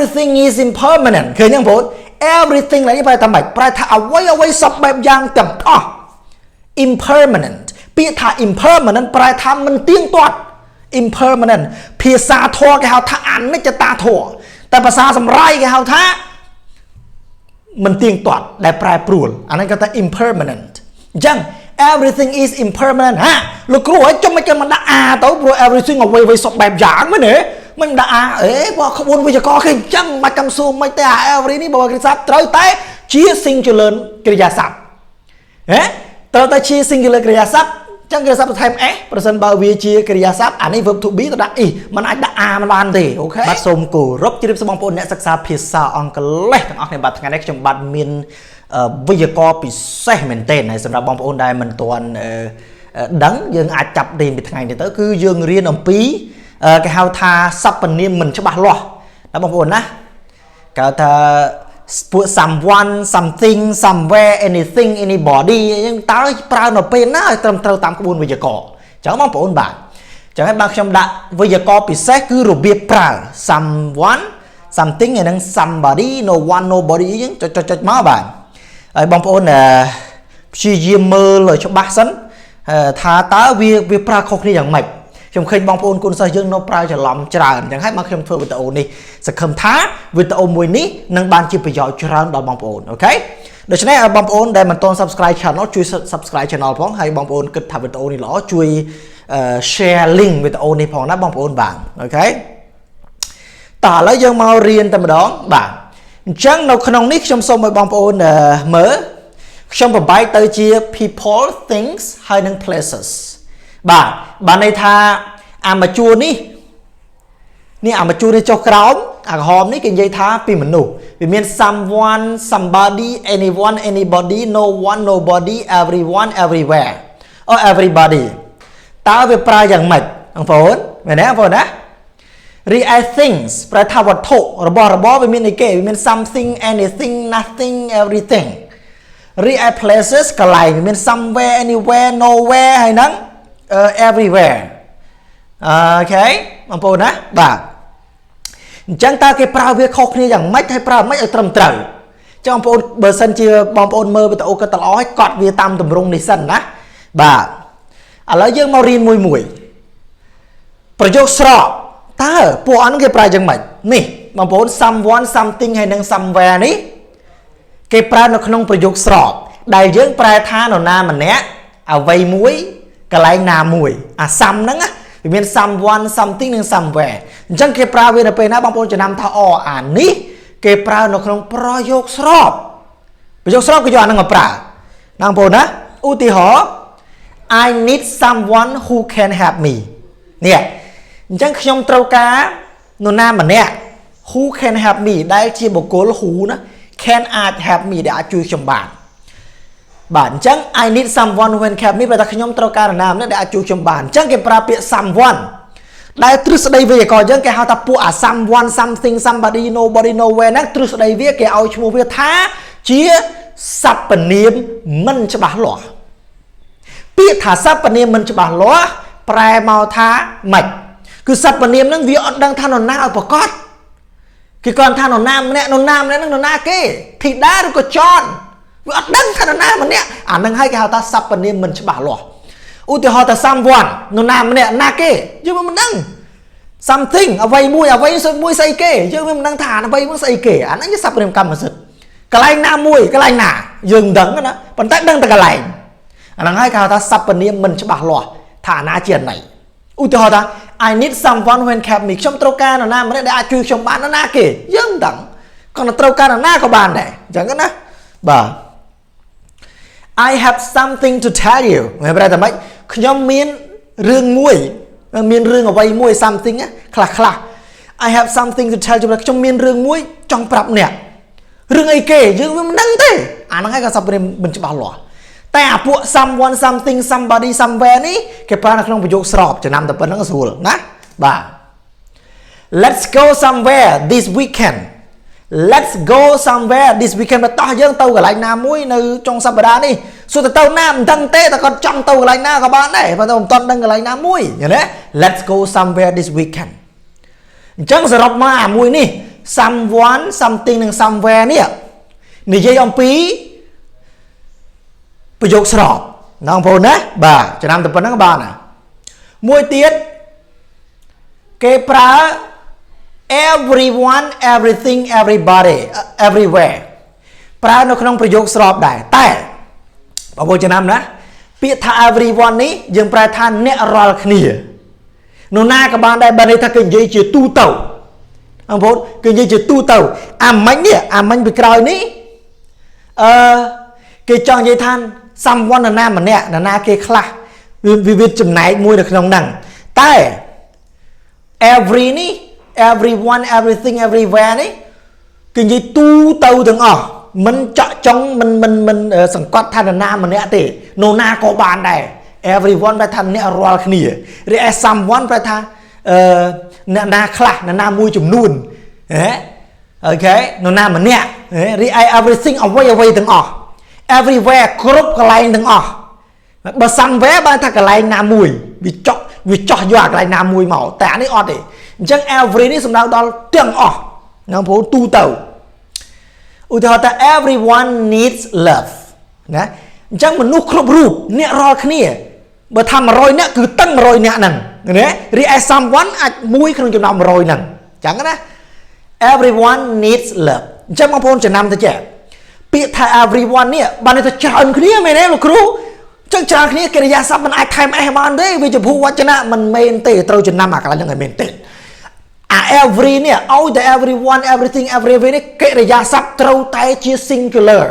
everything is impermanent คือยังพูด everything อะไรนี่ไปทำไมไปถ้าเอาไว้สับแบบอย่างต่ำimpermanent ปีถ้า impermanent ไปทำมันเตี้ยงตัว impermanent ภาษาทั่วแกเขาถ้าอ่านไม่จะตาทั่วแต่ภาษาสำไรแกเขาถ้ามันเตียงตอดได้แปรปรวนอันนั้นก็จะ impermanent จัง everything is impermanent ฮะลูกครูไอ้จงไม่เจอมันด่าตัวเพราะ everything เอาไว้สอบแบบอย่างมั้ยเนี่ยมันด่าพอขบวนวิจารณ์ขึ้นจังมาจำซูมไม่แต่ every นี่บอกว่ากริยาศัพท์เติร์แต่ชี้ singular กริยาศัพท์เติร์แต่ชี้ singular กริยาศัพท์จังกริยาศัพท์ไทม์ประสานบ่าววิจีกริยาศัพท์อันนี้ verb to be ตัวด่ามันอาจด่ามันบานดีโอเคบัดสมกูรบจีบสมองปนเนี่ยศึกษาภาษาอังกฤษทั้งออกในบัดงานในจังบัดมินวิทยากรปิเศษเหมือนเต้นในสำหรับบางคนได้มันตัวดังยังอาจจับดีเป็นไงเนี่ยคือยังเรียนปีcái hào tha sắp phần niệm mình cho bà lo đó bang ổn na cái ta put someone something somewhere anything anybody nhưng tao prao nó pen na tầm tao tam cái buồn bây giờ cọ chẳng bang ổn bạn chẳng hay bang trong đã bây giờ cọ bị xét cứ rồi biết prao someone something này năng somebody no one nobody nhưng cho má bạn bang ổn là chỉ mơ lời cho bác sẵn thà ta việc prao không điอย่างmạch trong khi bong ôn côn soi dương nó praoจะล้ำจราchẳng hay mà khiធ្វើវីដេអូនេះសង្ឃឹមថាវីដេអូមួយនេះនឹងបានជាប្រយោជន៍ច្រើនដល់បងប្អូនអូខេដូច្នេះបងប្អូនដែលមិនទាន់ subscribe channel ជួយ subscribe channel ផងហើយបងប្អូនគិតថាវីដេអូនេះល្អជួយ share link វីដេអូនេះផងណាបងប្អូនបាទអូខេតើឥឡូវយើងមករៀនតែម្ដងបាទអញ្ចឹងនៅក្នុងនេះខ្ញុំសូមឲ្យបងប្អូនមើលខ្ញុំប្របែកទៅជា people things ហើយនិង places bạn này tha mà chua ní à mà chua đi cho kráo à hòm ní cái dây tha pi mình nụ vì miền someone somebody anyone anybody no one nobody everyone everywhere or everybody ta về pra dạng mạch anh phồn mày nè phồn á real things pra tha vật thụ rồi về miền này kể về miền something anything nothing everything real places cả lại về miền somewhere anywhere nowhere hay nắng everywhere ok បងប្អូនណាបាទអញ្ចឹងតើគេប្រើវាខុសគ្នាយ៉ាងម៉េចហើយប្រើម៉េចឲ្យត្រឹមត្រូវចង់បងប្អូនបើសិនជាបងប្អូនមើលវីដេអូក៏តល្អឲ្យកត់វាតាមទម្រង់នេះសិនណាបាទឥឡូវយើងមករៀនមួយប្រយោគស្រកតើពួកអនគេប្រើយ៉ាងម៉េចនេះបងប្អូន someone something ហើយនិង somewhere នេះគេប្រើនៅក្នុងប្រយោគស្រកដែលយើងប្រែថានរណាម្នាក់អ្វីមួយកន្លែងណាមួយអាសាំហ្នឹងវាមាន someone something និង somewhere អញ្ចឹងគេប្រើវានៅពេលណាបងប្អូនចំណាំថាអានេះគេប្រើនៅក្នុងប្រយោគស្រោបប្រយោគស្រោបគេយកអាហ្នឹងមកប្រើណាបងប្អូនណាឧទាហរណ៍ I need someone who can help me នេះអញ្ចឹងខ្ញុំត្រូវការនរណាម្នាក់ who can help me ដែលជាបុគ្គល who ណា can អាច help me ដែលអាចជួយខ្ញុំបានបាទអញ្ចឹង I need someone who can help me ព្រោះតែខ្ញុំត្រូវការនរណាម្នាក់ដែលអាចជួយខ្ញុំបានអញ្ចឹងគេប្រើពាក្យ someone ដែលទ្រឹស្ដីវាក៏អញ្ចឹងគេហៅថាពួកអា someone something somebody nobody nowhere ហ្នឹងទ្រឹស្ដីវាគេឲ្យឈ្មោះវាថាជាសព្វនាមមិនច្បាស់លាស់ពាក្យថាសព្វនាមមិនច្បាស់លាស់ប្រែមកថាម៉េចគឺសព្វនាមហ្នឹងវាអត់ដឹងថានរណាឲ្យប្រកបគេគាត់ថានរណាម្នាក់ហ្នឹងនរណាគេធីតាឬក៏ចនវាអត់ដឹងថានរណាម្នាក់អាហ្នឹងហើយគេហៅថាសព្វនាមមិនច្បាស់លាស់ឧទាហរណ៍ថា someone នរណាម្នាក់ណាគេយើងមិនដឹង something អ្វីមួយស្អីគេយើងមិនដឹងថាអ្វីមួយស្អីគេអាហ្នឹងជាសព្វនាមកម្មសិទ្ធិកន្លែងណាមួយកន្លែងណាយើងមិនដឹងណាប៉ុន្តែដឹងតែកន្លែងអាហ្នឹងហើយគេហៅថាសព្វនាមមិនច្បាស់លាស់ថាណាជាណីឧទាហរណ៍ថា I need someone who can help me ខ្ញុំត្រូវការនរណាម្នាក់ដែលអាចជួយខ្ញុំបាននរណាគេយើងមិនដឹងគាត់ត្រូវការនរណាក៏បានដែរអញ្ចឹងណាបាទ I have something to tell you មិនប្រែតែម៉េចខ្ញុំមានរឿងមួយមានរឿងអ្វីមួយ something ខ្លះ I have something to tell you ខ្ញុំមានរឿងមួយចង់ប្រាប់អ្នករឿងអីគេយើងមិនដឹងទេអាហ្នឹងហើយក៏សព្វនាមមិនច្បាស់លាស់តែអាពួក someone something somebody somewhere នេះគេប្រើនៅក្នុងប្រយោគស្រោបចំណាំតែប៉ុណ្្នឹងស្រួលណាបាទ Let's go somewhere this weekend Let's go somewhere this weekend បើតោះយើងទៅកន្លែងណាមួយនៅចុងសប្តាហ៍នេះសួរទៅណាមិនដឹងទេតែគាត់ចង់ទៅកន្លែងណាក៏បានដែរប៉ុន្តែមិនទាន់ដឹងកន្លែងណាមួយឃើញទេ Let's go somewhere this weekend អញ្ចឹងសរុបមកអាមួយនេះ someone something និង somewhere នេះនិយាយអំពីប្រយោគស្របបងប្អូនណាបាទចំណាំតែប៉ុណ្្នឹងបានណាមួយទៀតគេប្រើ everyone everything everybody everywhere ប្រើនៅក្នុងប្រយោគស្របដែរតែបងប្អូនចំណាំណាពាក្យថា everyone នេះយើងប្រើថាអ្នករាល់គ្នានរណាក៏បានដែរបើន័យថាគេនិយាយជាទូទៅបងប្អូនគេនិយាយជាទូទៅអាមិញនេះអាមិញពីក្រោយនេះគេចង់និយាយថា someone នរណាម្នាក់នរណាគេខ្លះវាចំណែកមួយនៅក្នុងហ្នឹងតែ every នេះ everyone everything everywhere នេះគេនិយាយទូទៅទាំងអស់មិនចောက်ចង់មិនសង្កត់ថានរណាម្នាក់ទេនរណាក៏បានដែរ everyone ប្រែថាអ្នករាល់គ្នាឬ someone ប្រែថាអ្នកណាខ្លះអ្នកណាមួយចំនួនអូខេនរណាម្នាក់ឬ everything អ្វីទាំងអស់ everywhere គ្រប់កន្លែងទាំងអស់បើ somewhere បានថាកន្លែងណាមួយវាចោះយកកន្លែងណាមួយមកតែអានេះអត់ទេអញ្ចឹង every នេះសំដៅដល់ទាំងអស់ណាបងប្អូនទូទៅឧទាហរណ៍ថា everyone needs love ណាអញ្ចឹងមនុស្សគ្រប់រូបអ្នករាល់គ្នាបើថា100នាក់គឺតឹង100នាក់ហ្នឹងណាឬ someone អាចមួយក្នុងចំណោម100ហ្នឹងអញ្ចឹងណា everyone needs love អញ្ចឹងបងប្អូនចំណាំទៅចេះពាក្យថា everyone នេះបានន័យថាច្រើនគ្នាមែនទេលោកគ្រូចឹងច្រើនគ្នាកិរិយាសព្ទមិនអាចថែម s បានទេវាជាភូវចនៈមិនមែនទេត្រូវចំណាំអាកន្លែងហ្នឹងឲ្យមែនទេevery នេះឲ្យតែ everyone everything everywhere នេះកិរិយាសព្ទត្រូវតែជា singular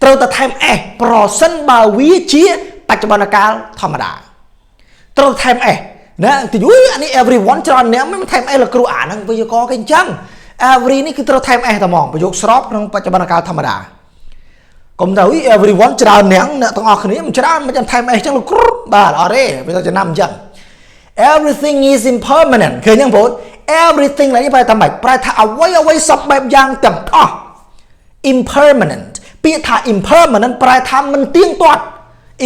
ត្រូវតែថែម s ប្រសិនបើវាជាបច្ចុប្បន្នកាលធម្មតាត្រូវថែម s ណាទីយូអានេះ everyone ច្រើនអ្នកមិនថែម s លោកគ្រូអាហ្នឹងវាយកគេអញ្ចឹង every នេះគឺត្រូវថែម s តែហ្មងប្រយោគស្របក្នុងបច្ចុប្បន្នកាលធម្មតាកុំទៅ everyone ច្រើនអ្នកទាំងអស់គ្នាមិនច្រើនមិនចាំថែម s អញ្ចឹងលោកគ្រូបាទអត់ទេវាទៅចំណាំអញ្ចឹង everything is impermanent ឃើញហ្នឹងបង everything ឡើយនេះប្រែថាម៉េចប្រែថាអ្វីសពបែបយ៉ាងទាំងអស់ impermanent ពាក្យថា impermanent ប្រែថាមិនទៀងទាត់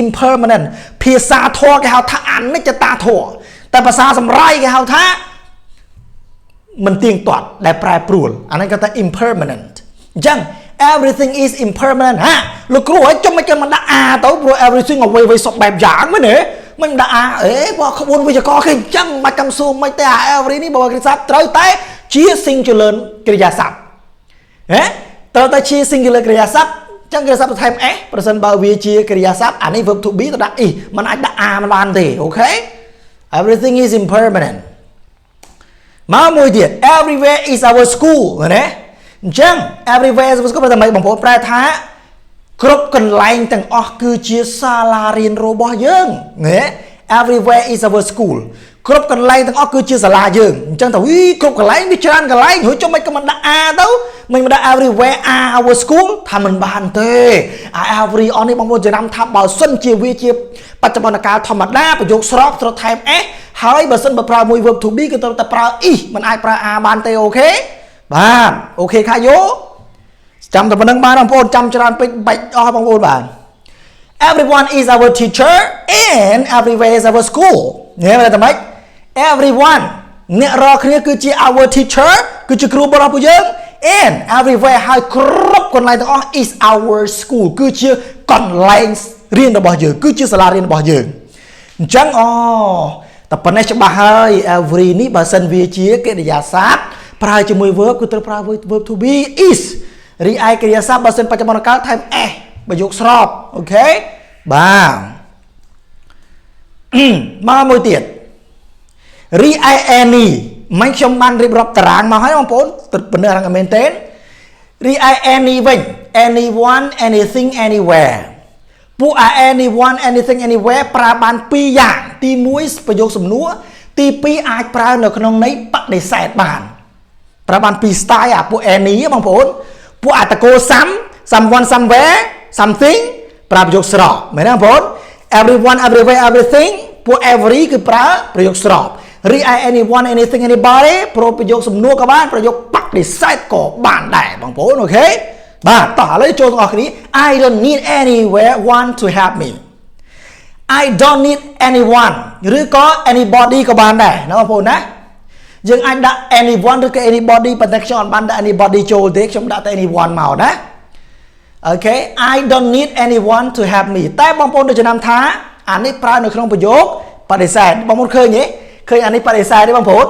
impermanent ភាសាធម៌គេហៅថាអនិច្ចតាធម៌តែភាសាសម្រាយគេហៅថាមិនទៀងទាត់ដែលប្រែប្រួលអានេះគេថា impermanent អញ្ចឹង everything is impermanent ហាលោកគ្រូឲ្យចុះមិនដាក់ a ទៅព្រោះ everything អ្វីសពបែបយ៉ាងមែនទេមិនដាក់ a បើក្បួនវិជ្ជាករគេអញ្ចឹងមិនចាំសួរមិនទេ every នេះបើកិរិយាសព្ទត្រូវតែជា singular កិរិយាសព្ទត្រូវតែជា singular កិរិយាសព្ទចឹងកិរិយាសព្ទទៅថែម s ប្រសិនបើវាជាកិរិយាសព្ទអានេះ verb to be ទៅដាក់ is មិនអាចដាក់ a មិនបានទេអូខេ everything is impermanent មកមួយទៀត everywhere is our school ណាអញ្ចឹង everywhere is our school ប្រហែលបងប្អូនប្រែថាគ្រប់កន្លែងទាំងអស់គឺជាសាលារៀនរបស់យើងណា everywhere is our school គ្រប់កន្លែងទាំងអស់គឺជាសាលាយើងអញ្ចឹងទៅគ្រប់កន្លែងវាច្រើនកន្លែងរួចចុះមិនក៏មិនដាក់ a ទៅមិនដាក់ everywhere are our school ថាមិនបានទេ every on នេះបងប្អូនចំណាំថាបើសិនជាវាជាបច្ចុប្បន្នកាលធម្មតាប្រយោគស្របត្រូវថែម s ហើយបើសិនបើប្រើមួយ verb to be គឺត្រូវតែប្រើ is មិនអាចប្រើ a បានទេអូខេបាទអូខេខាយោចាំតែប៉ុណ្្នឹងបានបងប្អូនចាំច្រើនពេកបាច់អស់បងប្អូនបាទ everyone is our teacher and everywhere is our school ញ៉ែមើលតែម៉េច everyone អ្នករាល់គ្នាគឺជា our teacher គឺជាគ្រូរបស់ពួកយើង and everywhere ហើយគ្រប់កន្លែងទាំងអស់ is our school គឺជាកន្លែងរៀនរបស់យើងគឺជាសាលារៀនរបស់យើងអញ្ចឹងតែប៉ុណ្ណេះច្បាស់ហើយ every នេះបើសិនវាជាកិរិយាសព្ទប្រើជាមួយ verb គឺត្រូវប្រើ verb to be is រីឯកិរិយាសព្ទបើសិនបច្ចុប្បន្នកាលថែម s ប្រយោគស្របអូខេបាទមកមួយទៀតរីឯ any មិនខ្ញុំបានរៀបរាប់តារាងមកហើយបងប្អូនប៉ុណ្ណឹងហ្នឹងមែនទេរីឯ any វិញ anyone anything anywhere ពួក anyone anything anywhere ប្រើបាន2យ៉ាងទី1ប្រយោគសំណួរទី2អាចប្រើនៅក្នុងន័យបដិសេធបានប្រើបាន2 style អាពួក any បងប្អូនពួកអត្តកោ someone somewhere something ប្រើប្រយោគស្របមែនទេបងប្អូន everyone everywhere everything ពួក every គឺប្រើប្រយោគស្របរីឯ anyone anything anybody ប្រយោគសំណួរក៏បានប្រយោគបដិសេធក៏បានដែរបងប្អូនអូខេបាទតោះឥឡូវចូលទាំងអស់គ្នា I don't need anyone to help me I don't need anyone ឬក៏ anybody ក៏បានដែរណាបងប្អូនណា dương ai đã anyone được cái anybody but next chọn ban đã anybodyចូលទេខ្ញុំដាក់តែ anyone មកណា Okay I don't need anyone to help me តែបងប្អូនដូចចំណាំថាអានេះប្រើនៅក្នុងប្រយោគបដិសេធបងប្អូនឃើញទេឃើញអានេះបដិសេធទេបងប្អូន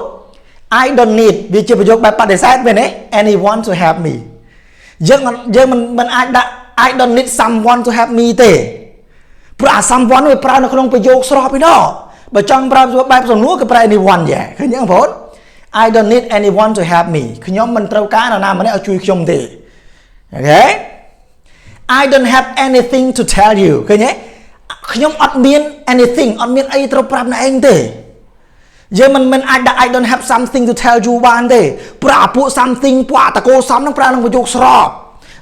I don't need វាជាប្រយោគបែបបដិសេធមែនទេ anyone to help me យើងមិនអាចដាក់ I don't need someone to help me ទេព្រោះអា someone វាប្រើនៅក្នុងប្រយោគស្របឯណោះបើចង់ប្រើបែបសំណួរគឺប្រើ anyone ដែរឃើញទេបងប្អូន I don't need anyone to help me ខ្ញុំមិនត្រូវការនរណាម្នាក់ឲ្យជួយខ្ញុំទេ Okay I don't have anything to tell you ឃើញទេខ្ញុំអត់មាន anything អត់មានអីត្រូវប្រាប់អ្នកឯងទេយើងមិនអាចដាក់ I don't have something to tell you បានទេព្រោះអាពួក something ពួកតកូលសំនឹងប្រើក្នុងប្រយោគស្រប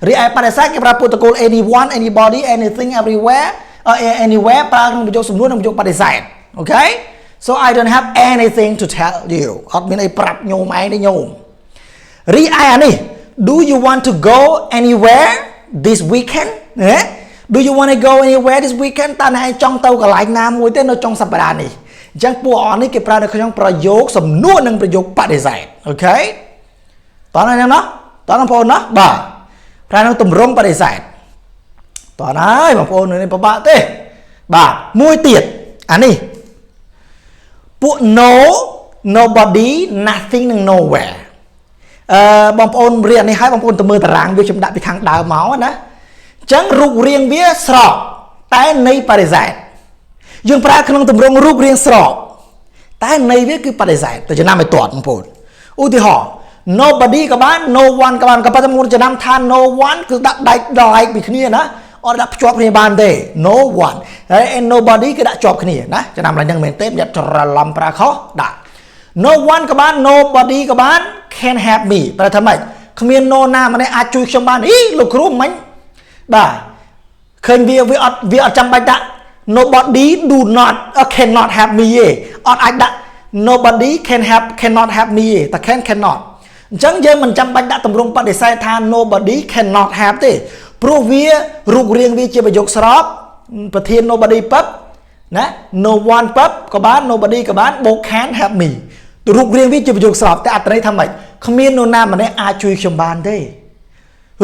រីឯបដិសេធគេប្រើពួកតកូល anyone anybody anything everywhere anywhere ប្រើក្នុងប្រយោគសំណួរនិងប្រយោគបដិសេធ Okay so I don't have anything to tell you អត់មានអីប្រាប់ញោមឯងទេញោមរីឯអានេះ Do you want to go anywhere this weekend Do you want to go anywhere this weekend តើអ្នកឯងចង់ទៅកន្លែងណាមួយទេនៅចុងសប្តាហ៍នេះអញ្ចឹងពួកអស់នេះគេប្រើនៅក្នុងប្រយោគសំណួរនិងប្រយោគបដិសេធ Okay តើណាស់ណោះតើបងប្អូនណោះបាទប្រើក្នុងទម្រង់បដិសេធតើហើយបងប្អូននេះពិបាកទេបាទមួយទៀតអានេះពួក no nobody nothing និង nowhere បងប្អូនរៀននេះហើយបងប្អូនទៅមើលតារាងវាខ្ញុំដាក់ពីខាងដើមមកណាអញ្ចឹងរូបរាងវាស្របតែន័យបដិសេធយើងប្រើក្នុងទម្រង់រូបរាងស្របតែន័យវាគឺបដិសេធទៅចំណាំឲ្យទាត់បងប្អូនឧទាហរណ៍ nobody ក៏បាន no one ក៏បានក៏ប៉ុន្តែមុនចំណាំថា no one គឺដាក់ដៃlike ពីគ្នាណាអត់ដាក់ភ្ជាប់គ្នាបានទេ no one ហើយ nobody គឺដាក់ជាប់គ្នាណាចំណាំឡើងហ្នឹងមែនទេមិនច្រឡំប្រើខុសដាក់ no one ក៏បាន nobody ក៏បាន can help me ប្រែថាម៉េចគ្មាន no ណាម្នាក់អាចជួយខ្ញុំបានលោកគ្រូមិញបាទឃើញវាអត់ចាំបាច់ដាក់ nobody do not cannot help me ទេអត់អាចដាក់ nobody cannot help me ទេតែ cannot អញ្ចឹងយើងមិនចាំបាច់ដាក់ទម្រង់បដិសេធថា nobody cannot help ទេព្រោះវារូបរាងវាជាប្រយោគស្របប្រធាន nobody ពឹបណា no one ពឹបក៏បាន nobody ក៏បានបូក can help me រូបរាងវាជាប្រយោគស្របតែអត្ថន័យថាម៉េចគ្មាននរណាម្នាក់អាចជួយខ្ញុំបានទេ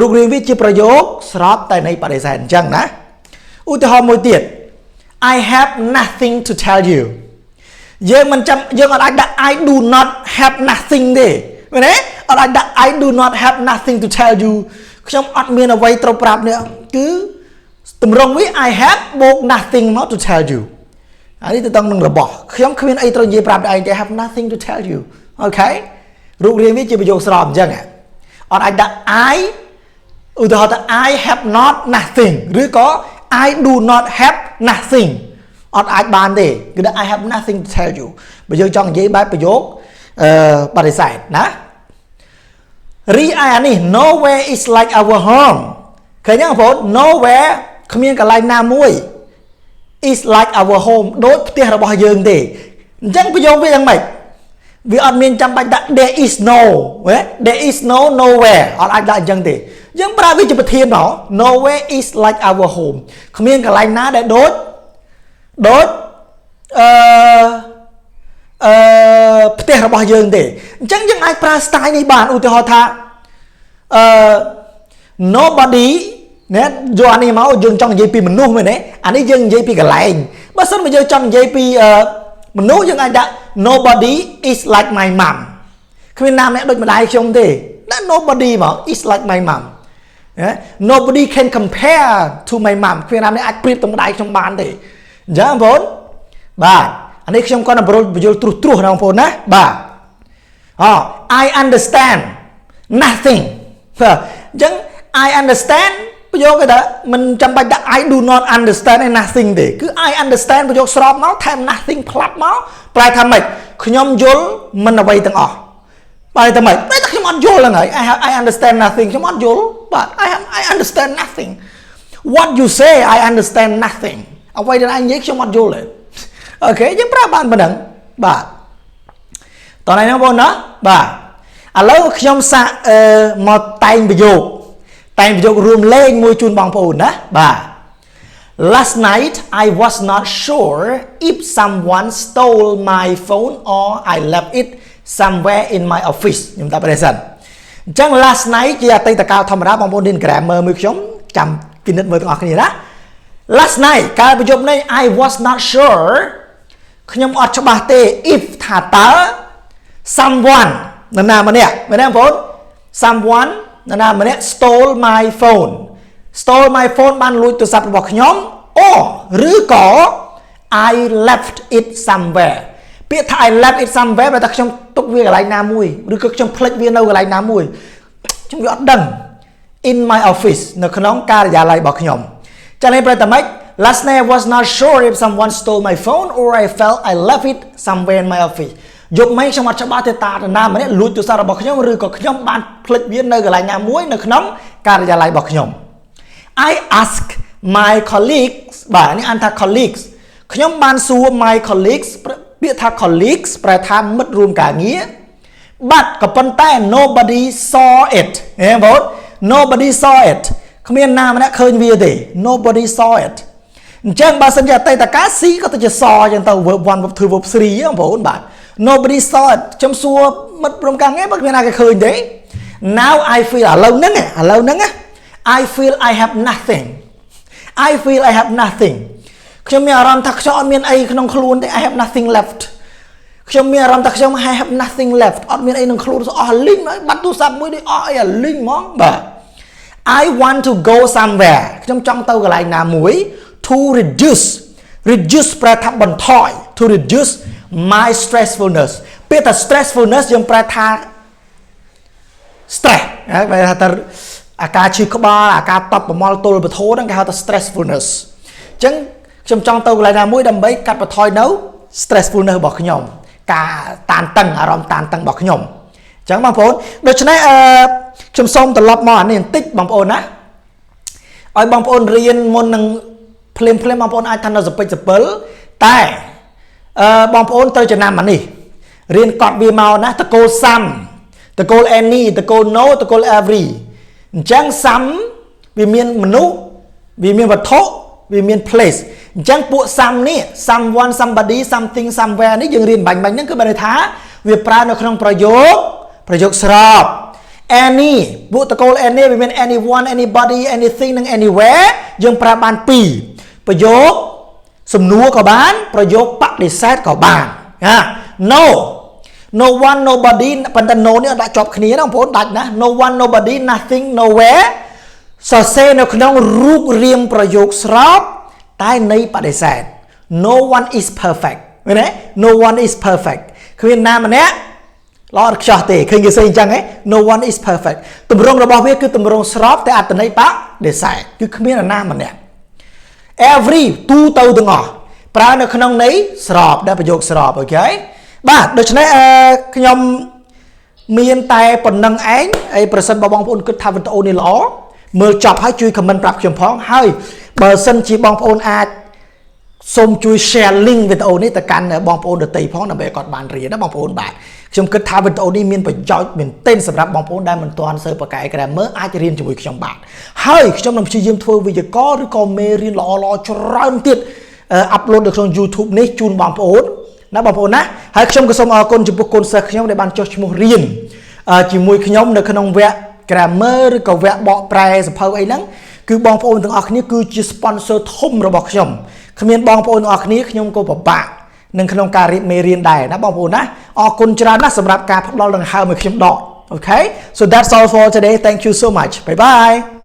រូបរាងវាជាប្រយោគស្របតែន័យបដិសេធអញ្ចឹងណាឧទាហរណ៍មួយទៀត I have nothing to tell you យើងមិនចាំយើងអត់អាចដាក់ I do not have nothing ទេមែនទេអត់អាចដាក់ I do not have nothing to tell you ខ្ញុំអត់មានអ្វីត្រូវប្រាប់នេះគឺតម្រងវា I have បូក nothing មក to tell you អានេះទៅតឹងនឹងរបស់ខ្ញុំគ្មានអីត្រូវនិយាយប្រាប់ឯងទេ have nothing to tell you Okay រូបរាងវាជាប្រយោគស្របអញ្ចឹងអត់អាចដាក់ I ឧទាហរណ៍ថា I have not nothing ឬក៏ I do not have nothing អត់អាចបានទេគឺថា I have nothing to tell you បើយើងចង់និយាយបែបប្រយោគបដិសេធណារីឯអានេះ nowhere is like our home ឃើញទេបងប្អូន nowhere គ្មានកន្លែងណាមួយ is like our home ដូចផ្ទះរបស់យើងទេអញ្ចឹងប្រយោគវាយ៉ាងម៉េចវាអត់មានចាំបាច់ដាក់ there is no there is no nowhere អត់អាចដាក់អញ្ចឹងទេយើងប្រើវាជាប្រធានមក nowhere is like our home គ្មានកន្លែងណាដែលដូចផ្ទះរបស់យើងទេអញ្ចឹងយើងអាចប្រើ style នេះបានឧទាហរណ៍ថា nobody ណាយកអានេះមកយើងចង់និយាយពីមនុស្សមែនទេអានេះយើងនិយាយពីកន្លែងបើសិនមកយើងចង់និយាយពីមនុស្សយើងអាចដាក់ nobody is like my mom គ្មានណាម្នាក់ដូចម្ដាយខ្ញុំទេដាក់ nobody មក is like my mom nobody can compare to my mom គ្មានណាម្នាក់អាចប្រៀបទៅម្ដាយខ្ញុំបានទេអញ្ចឹងបងប្អូនបាទអានេះខ្ញុំគាត់បញ្យល់ត្រួសណាបងប្អូនណាបាទ I understand nothing អញ្ចឹង I understand ប្រយោគគេថាមិនចាំបាច់ដាក់ I do not understand nothing ទេគឺ I understand ប្រយោគស្របមកថែម nothing ផ្លាត់មកប្រែថាម៉េចខ្ញុំយល់មិនអ្វីទាំងអស់បែរតែម៉េចតែខ្ញុំអត់យល់ហ្នឹងហើយ I understand nothing ខ្ញុំអត់យល់បាទ I understand nothing what you say I understand nothing អ្វីដែលឯងនិយាយខ្ញុំអត់យល់ទេអូខេយើងប្រើបានប៉ុណ្ណឹងបាទតោះណៃបងប្អូនណាបាទឥឡូវខ្ញុំសាកមកតែងប្រយោគរួមលេងមួយជូនបងប្អូនណាបាទ Last night I was not sure if someone stole my phone or I left it somewhere in my office ខ្ញុំតាប្រសិនអញ្ចឹង last night ជាអតីតកាលធម្មតាបងប្អូនរៀន grammar មួយខ្ញុំចាំពិនិត្យមើលទាំងអស់គ្នាណា last night កាលប្រយុទ្ធនេះ I was not sure ខ្ញុំអត់ច្បាស់ទេ if ថាតើ someone នរណាម្នាក់មែនទេបងប្អូន someone នរណាម្នាក់ stole my phone បានលួចទូរស័ព្ទរបស់ខ្ញុំ or ឬក៏ I left it somewhere ពាក្យថា I left it somewhere បើថាខ្ញុំទុកវាកន្លែងណាមួយឬក៏ខ្ញុំភ្លេចវានៅកន្លែងណាមួយខ្ញុំវាអត់ដឹង in my office នៅក្នុងការិយាល័យរបស់ខ្ញុំចា៎នេះប្រែតែម៉េច last night I was not sure if someone stole my phone or I felt I left it somewhere in my office យប់មិញខ្ញុំអត់ច្បាស់ទេតាណាម្នាក់លួចទូរស័ព្ទរបស់ខ្ញុំឬក៏ខ្ញុំបានភ្លេចវានៅកន្លែងណាមួយនៅក្នុងការិយាល័យរបស់ខ្ញុំ I ask my colleagues បាទនេះអានថា colleagues ខ្ញុំបានសួរ my colleagues ពាក្យថា colleagues ប្រែថាមិត្តរួមការងារ but ក៏ប៉ុន្តែ nobody saw it ហ៎បង nobody saw it គ្មានណាម្នាក់ឃើញវាទេ nobody saw it អញ្ចឹងបើសិនជាអតីតកាល C ក៏ទៅជា saw អញ្ចឹងទៅ verb 1 verb 2 verb 3 បងប្អូនបាទ nobody saw it ខ្ញុំសួរមិត្តរួមការងារបើគ្មានណាគេឃើញទេ now I feel ឥឡូវហ្នឹងI feel I have nothing ខ្ញុំមានអារម្មណ៍ថាខ្ញុំអត់មានអីក្នុងខ្លួនទេ I have nothing left ខ្ញុំមានអារម្មណ៍ថាខ្ញុំ I have nothing left អត់មានអីក្នុងខ្លួនអស់លីងហើយបាត់ទូរស័ព្ទមួយនេះអស់អីអាលីងហ្មងបាទ I want to go somewhere ខ្ញុំចង់ទៅកន្លែងណាមួយ to reduce ប្រែថាបន្ថយ to reduce my stressfulness ពាក្យថា stressfulness យើងប្រែថា stress បែរថាអាការឈឺក្បាលអាការតប់ប្រមល់ទល់បធោហ្នឹងគេហៅថា stressfulness អញ្ចឹងខ្ញុំចង់ទៅកន្លែងណាមួយដើម្បីកាត់បន្ថយនៅ stressfulness របស់ខ្ញុំការតានតឹងអារម្មណ៍តានតឹងរបស់ខ្ញុំអញ្ចឹងបងប្អូនដូច្នេះខ្ញុំសូមត្រឡប់មកអានេះបន្តិចបងប្អូនណាឲ្យបងប្អូនរៀនមុននឹងភ្លាមបងប្អូនអាចថានៅសពេចសពិលតែបងប្អូនត្រូវចំណាំអានេះរៀនកត់វាមកណាតកូល some តកូល any តកូល no តកូល every អញ្ចឹង some វាមានមនុស្សវាមានវត្ថុវាមាន place អញ្ចឹងពួក some នេះ someone somebody something somewhere នេះយើងរៀនបាញ់ហ្នឹងគឺបានន័យថាវាប្រើនៅក្នុងប្រយោគស្រប any ពួកតកូល any វាមាន anyone anybody anything និង anywhere យើងប្រើបាន2ប្រយោគសំណួរក៏បានប្រយោគបដិសេធក៏បានណា no one nobody ប៉ុន្តែ no នេះអត់ដាក់ជាប់គ្នាណាបងប្អូនដាច់ណា no one nobody nothing nowhere សរសេរនៅក្នុងរូបរាងប្រយោគស្របតែន័យបដិសេធ no one is perfect ឃើញទេ no one is perfect គ្មានណាម្នាក់ល្អឥតខ្ចោះទេឃើញគេស្អីអញ្ចឹងហ៎ no one is perfect ទម្រង់របស់វាគឺទម្រង់ស្របតែអត្ថន័យបដិសេធគឺគ្មានណាម្នាក់ every ទូទៅទាំងអស់ប្រើនៅក្នុងន័យស្របដែលប្រយោគស្របអូខេបាទដូច្នេះខ្ញុំមានតែប៉ុណ្្នឹងឯងហើយប្រសិនបើបងប្អូនគិតថាវីដេអូនេះល្អមើលចប់ហើយជួយ comment ប្រាប់ខ្ញុំផងហើយបើសិនជាបងប្អូនអាចសូមជួយ share link វីដេអូនេះទៅកាន់បងប្អូនដទៃផងដើម្បីឲ្យគាត់បានរៀនណាបងប្អូនបាទខ្ញុំគិតថាវីដេអូនេះមានប្រយោជន៍មែនទែនសម្រាប់បងប្អូនដែលមិនទាន់សូវប្រកែក grammar អាចរៀនជាមួយខ្ញុំបាទហើយខ្ញុំនឹងព្យាយាមធ្វើវីដេអូកលឬក៏មេរៀនល្អៗច្រើនទៀតupload នៅក្នុង YouTube នេះជូនបងប្អូនណាបងប្អូនណាហើយខ្ញុំក៏សូមអរគុណចំពោះកូនសិស្សខ្ញុំដែលបានចុះឈ្មោះរៀនជាមួយខ្ញុំនៅក្នុងវគ្គ grammar ឬក៏វគ្គបកប្រែសភៅអីហ្នឹងគឺបងប្អូនទាំងអស់គ្នាគឺជា sponsor ធំរបស់ខ្ញុំគ្មានបងប្អូនទាំងអស់គ្នាខ្ញុំក៏ពិបាកនឹងក្នុងការរៀបមេរៀនដែរណាបងប្អូនណាអរគុណច្រើនណាស់សម្រាប់ការផ្ដល់ដង្ហើមឲ្យខ្ញុំដកអូខេ so that's all for today thank you so much bye bye